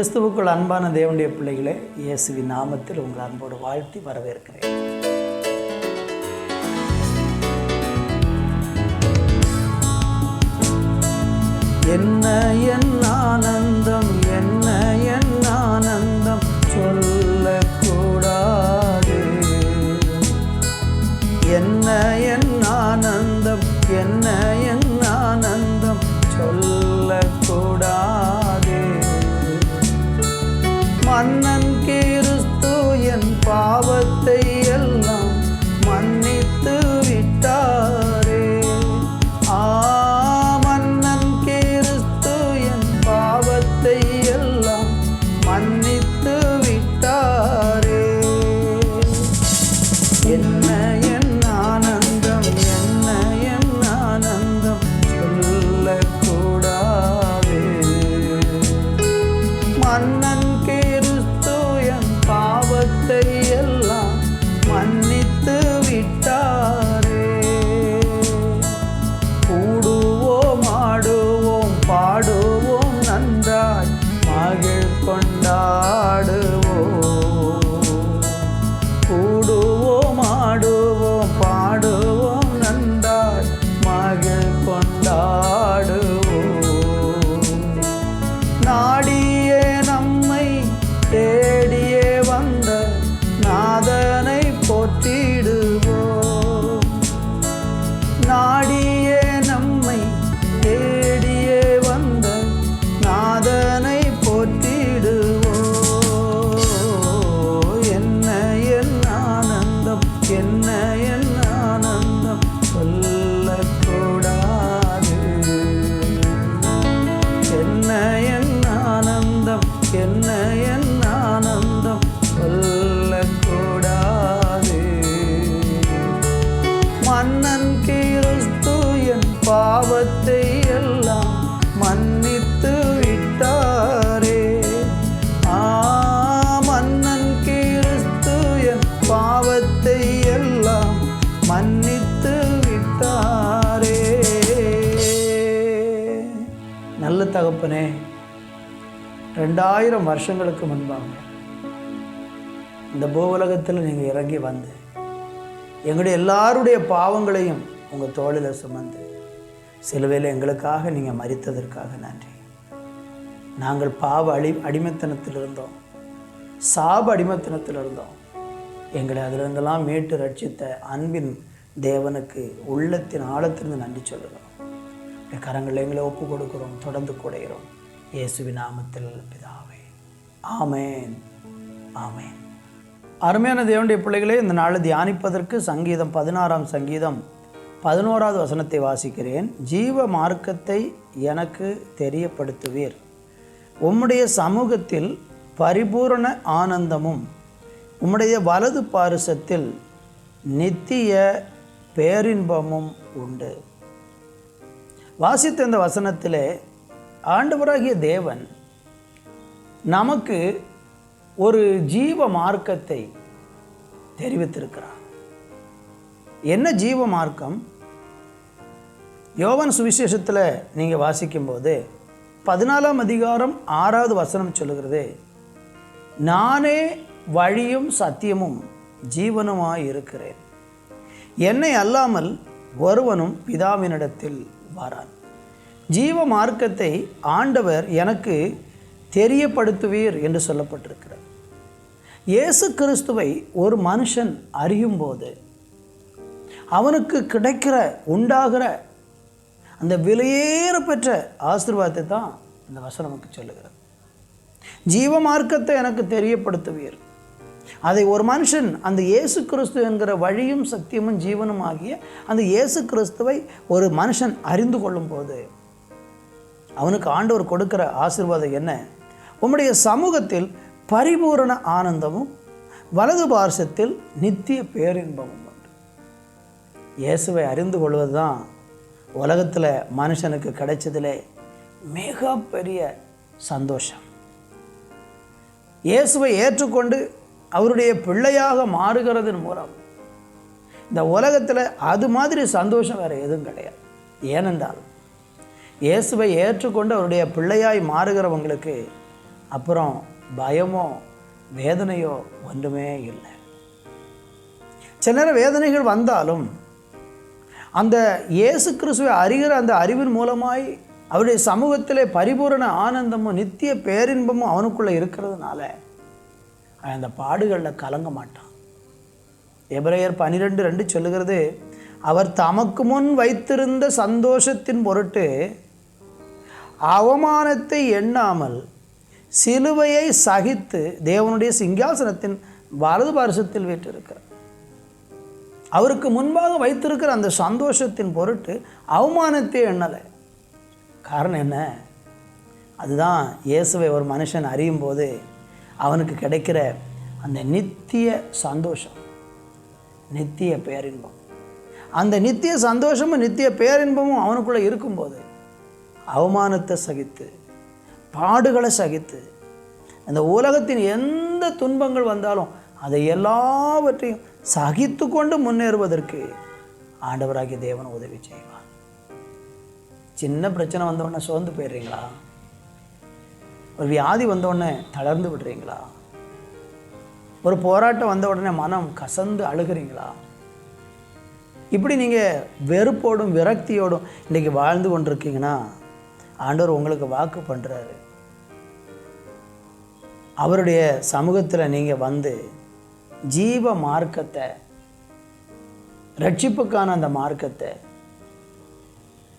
கிறிஸ்துவுக்குள் அன்பான தேவனுடைய பிள்ளைகளே, இயேசுவின் நாமத்தில் உங்கள் அன்போடு வாழ்த்தி வரவேற்கிறேன். என்ன என் ஆனந்தம், என்ன என் ஆனந்தம் சொல்லக்கூடாது. என்ன என் ஆனந்தம், என்ன என் ஆனந்தம் சொல்லக்கூடாது. மன்னன் கிறிஸ்து என் பாவத்தை எல்லாம் மன்னித்து விட்டாரே. மன்னன் கிறிஸ்து என் பாவத்தை எல்லாம் மன்னித்து விட்டாரே. என்ன என் ஆனந்தம், என்ன என் ஆனந்தம் சொல்லக்கூடாது. மன்னன் பாவத்தை எல்லாம் மன்னித்து விட்டாரே. கூடுவோம், ஆடுவோம், பாடுவோம், நன்றாய் மகிழ் கொண்டாடுவோம். கூடுவோம், ஆடுவோம், பாடுவோம், நன்றாய் மகிழ் கொண்டாடுவோம். நாடியே நம்மை தேடியே வந்த நாதனை போற்றிடுவோம். நாடியே நம்மை தேடியே வந்த நாதனை போற்றிடுவோம். என்ன என் ஆனந்தம், என்ன என் ஆனந்தம் சொல்லக்கூடாது. என்ன என் ஆனந்தம், என்ன என் ஆனந்தம் சொல்லக்கூடாது. மன்னன் கிறிஸ்து என் பாவத்தை எல்லாம் மன்னித்து விட்டாரே. மன்னன் கிறிஸ்து என் பாவத்தை எல்லாம் மன்னித்து விட்டாரே. நல்ல தகப்பனே, 2000 வருஷங்களுக்கு முன்பாக இந்த பூவுலகத்தில் நீங்கள் இறங்கி வந்து எங்களுடைய எல்லாருடைய பாவங்களையும் உங்கள் தோளில் சுமந்து சிலுவையில் எங்களுக்காக நீங்கள் மரித்ததற்காக நன்றி. நாங்கள் பாவ அடிமைத்தனத்தில் இருந்தோம், சாப அடிமைத்தனத்தில் இருந்தோம். எங்களை அதிலிருந்தெல்லாம் மீட்டு ரட்சித்த அன்பின் தேவனுக்கு உள்ளத்தின் ஆழத்திலிருந்து நன்றி சொல்லுகிறோம். கரங்களில் எங்களை ஒப்பு கொடுக்கிறோம், தொடர்ந்து கூடைகிறோம். இயேசுவின் நாமத்தில் பிதாவே, ஆமேன், ஆமேன். அருமையான தேவனுடைய பிள்ளைகளே, இந்த நாளை தியானிப்பதற்கு சங்கீதம் 16ஆம் சங்கீதம் 11வது வசனத்தை வாசிக்கிறேன். ஜீவ மார்க்கத்தை எனக்கு தெரியப்படுத்துவீர், உம்முடைய சமூகத்தில் பரிபூரண ஆனந்தமும் உம்முடைய வலது பாரிசத்தில் நித்திய பேரின்பமும் உண்டு. வாசித்த இந்த வசனத்திலே ஆண்டவராகிய தேவன் நமக்கு ஒரு ஜீவ மார்க்கத்தை தெரிவித்திருக்கிறார். என்ன ஜீவ மார்க்கம்? யோவான் சுவிசேஷத்தில் நீங்கள் வாசிக்கும்போது 14ஆம் அதிகாரம் 6வது வசனம் சொல்லுகிறது, நானே வழியும் சத்தியமும் ஜீவனுமாய் இருக்கிறேன், என்னை அல்லாமல் ஒருவனும் பிதாவினிடத்தில் வரான். ஜீவ மார்க்கத்தை ஆண்டவர் எனக்கு தெரியப்படுத்துவீர் என்று சொல்லப்பட்டிருக்கிறார். இயேசு கிறிஸ்துவை ஒரு மனுஷன் அறியும் போது அவனுக்கு கிடைக்கிற உண்டாகிற அந்த விலையேற பெற்ற ஆசீர்வாதத்தை தான் இந்த வசனம் நமக்கு சொல்லுகிறது. ஜீவ மார்க்கத்தை எனக்கு தெரியப்படுத்துவீர். அதை ஒரு மனுஷன் அந்த இயேசு கிறிஸ்து என்கிற வழியும் சத்தியமும் ஜீவனும் ஆகிய அந்த இயேசு கிறிஸ்துவை ஒரு மனுஷன் அறிந்து கொள்ளும் போது அவனுக்கு ஆண்டவர் கொடுக்கிற ஆசீர்வாதம் என்ன? உம்முடைய சமூகத்தில் பரிபூரண ஆனந்தமும் வலது பார்சத்தில் நித்திய பேரின்பமும் உண்டு. இயேசுவை அறிந்து கொள்வது தான் உலகத்தில் மனுஷனுக்கு கிடைச்சதிலே மிகப்பெரிய சந்தோஷம். இயேசுவை ஏற்றுக்கொண்டு அவருடைய பிள்ளையாக மாறுகிறதன் மூலம் இந்த உலகத்தில் அது மாதிரி சந்தோஷம் வேறு எதுவும் கிடையாது. ஏனென்றால் இயேசுவை ஏற்றுக்கொண்டு அவருடைய பிள்ளையாய் மாறுகிறவங்களுக்கு அப்புறம் பயமோ வேதனையோ ஒன்றுமே இல்லை. சில நேரம் வேதனைகள் வந்தாலும் அந்த இயேசு கிறிஸ்துவை அறிகிற அந்த அறிவின் மூலமாய் அவருடைய சமூகத்திலே பரிபூரண ஆனந்தமும் நித்திய பேரின்பமும் அவனுக்குள்ளே இருக்கிறதுனால அந்த பாடுகளில் கலங்க மாட்டான். எபிரேயர் 12:2 சொல்லுகிறது, அவர் தமக்கு முன் வைத்திருந்த சந்தோஷத்தின் பொருட்டு அவமானத்தை எண்ணாமல் சிலுவையை சகித்து தேவனுடைய சிங்காசனத்தின் வலது பார்சத்தில் வீற்றிருக்கிறார். அவருக்கு முன்பாக வைத்திருக்கிற அந்த சந்தோஷத்தின் பொருட்டு அவமானத்தை எண்ணலை. காரணம் என்ன? அதுதான் இயேசுவை ஒரு மனுஷன் அறியும் போது அவனுக்கு கிடைக்கிற அந்த நித்திய சந்தோஷம், நித்திய பேரின்பம். அந்த நித்திய சந்தோஷமும் நித்திய பேரின்பமும் அவனுக்குள்ளே இருக்கும்போது அவமானத்தை சகித்து பாடுகளை சகித்து அந்த உலகத்தின் எந்த துன்பங்கள் வந்தாலும் அதை எல்லாவற்றையும் சகித்து கொண்டு முன்னேறுவதற்கு ஆண்டவராகிய தேவன் உதவி செய்வார். சின்ன பிரச்சனை வந்தவுடனே சோர்ந்து போயிடுறீங்களா? ஒரு வியாதி வந்தவுடனே தளர்ந்து விடுறீங்களா? ஒரு போராட்டம் வந்த உடனே மனம் கசந்து அழுகிறீங்களா? இப்படி நீங்கள் வெறுப்போடும் விரக்தியோடும் இன்றைக்கி வாழ்ந்து கொண்டிருக்கீங்கன்னா ஆண்டவர் உங்களுக்கு வாக்கு பண்ணுறாரு. அவருடைய சமூகத்தில் நீங்கள் வந்து ஜீவ மார்க்கத்தை, ரட்சிப்புக்கான அந்த மார்க்கத்தை,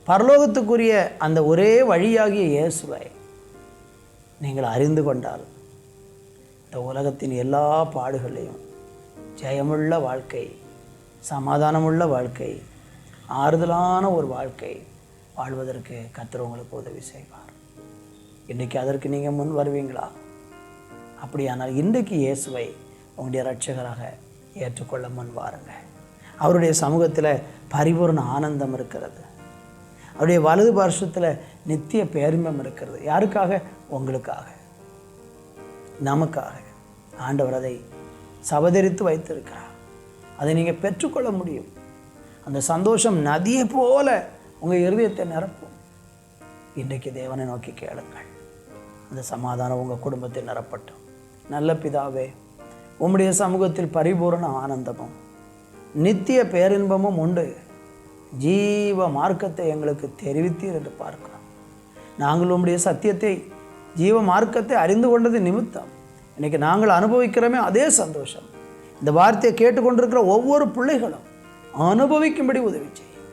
பரலோகத்துக்குரிய அந்த ஒரே வழியாகிய இயேசுவை நீங்கள் அறிந்து கொண்டால் இந்த உலகத்தின் எல்லா பாடுகளையும் ஜெயமுள்ள வாழ்க்கை, சமாதானமுள்ள வாழ்க்கை, ஆறுதலான ஒரு வாழ்க்கை வாழ்வதற்கு கர்த்தர் உங்களுக்கு உதவி செய்வார். இன்றைக்கி அதற்கு நீங்கள் முன் வருவீங்களா? அப்படியானால் இன்றைக்கு இயேசுவை உங்களுடைய இரட்சகராக ஏற்றுக்கொள்ள முன் வாருங்க. அவருடைய சமூகத்தில் பரிபூர்ண ஆனந்தம் இருக்கிறது. அவருடைய வலது பார்சத்தில் நித்திய பேரின்பம் இருக்கிறது. யாருக்காக? உங்களுக்காக, நமக்காக. ஆண்டவர் அதை சபதரித்து வைத்திருக்கிறார். அதை நீங்கள் பெற்றுக்கொள்ள முடியும். அந்த சந்தோஷம் நதியை போல உங்கள் இருதயத்தை நிரப்பும். இன்றைக்கு தேவனை நோக்கி கேளுங்கள். அந்த சமாதானம் உங்கள் குடும்பத்தை நிரப்பட்டும். நல்ல பிதாவே, உம்முடைய சமூகத்தில் பரிபூரண ஆனந்தமும் நித்திய பேரின்பமும் உண்டு. ஜீவ மார்க்கத்தை எங்களுக்கு தெரிவித்தீர் என்று பார்க்கிறோம். நாங்கள் உம்முடைய சத்தியத்தை, ஜீவ மார்க்கத்தை அறிந்து கொண்டது நிமித்தம் இன்றைக்கி நாங்கள் அனுபவிக்கிறோமே அதே சந்தோஷம் இந்த வார்த்தையை கேட்டுக்கொண்டிருக்கிற ஒவ்வொரு பிள்ளைகளும் அனுபவிக்கும்படி உதவி செய்யும்.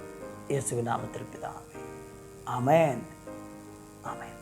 இயேசுவின் நாமத்தில் பிதாவே, ஆமென், ஆமென்.